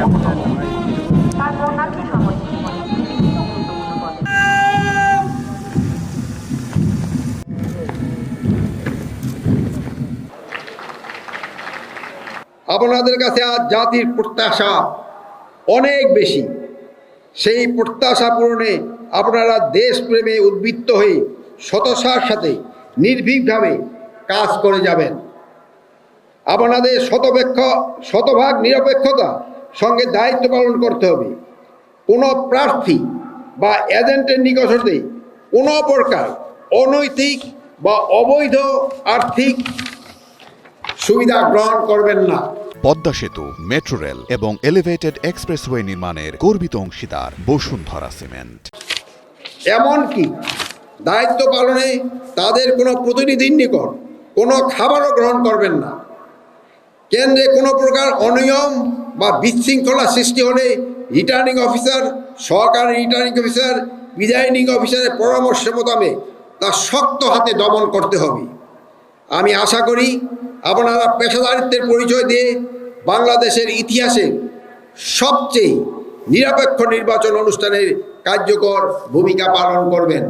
তার বর্ণাঢ্য সামরিক জীবনে বিভিন্ন গুরুত্বপূর্ণ পদে আপনাদের কাছে আজ জাতির প্রত্যাশা অনেক বেশি। সেই প্রত্যাশা পূরণে আপনারা দেশপ্রেমে উদ্বুদ্ধ হয়ে সততার সাথে নির্ভীকভাবে কাজ করে যাবেন। আপনাদের শতভাগ নিরপেক্ষতা সঙ্গে দায়িত্ব পালন করতে হবে। কোনো প্রার্থী বা এজেন্টের নিকট হতে কোনো প্রকার অনৈতিক বা অবৈধ আর্থিক সুবিধা গ্রহণ করবেন না। পদ্মা সেতু, মেট্রো রেল এবং এলিভেটেড এক্সপ্রেসওয়ে নির্মাণের গর্বিত অংশীদার বসুন্ধরা সিমেন্ট। এমনকি দায়িত্ব পালনে তাদের কোনো প্রতিনিধির নিকট কোনো খাবারও গ্রহণ করবেন না। কেন্দ্রে কোনো প্রকার অনিয়ম বা বিশৃঙ্খলা সৃষ্টি হলে রিটার্নিং অফিসার, সহকারী রিটার্নিং অফিসার, প্রিজাইডিং অফিসারের পরামর্শ মোতাবেক তা শক্ত হাতে দমন করতে হবে। আমি আশা করি আপনারা পেশাদারিত্বের পরিচয় দিয়ে বাংলাদেশের ইতিহাসে সবচেয়ে নিরপেক্ষ নির্বাচন অনুষ্ঠানের কার্যকর ভূমিকা পালন করবেন।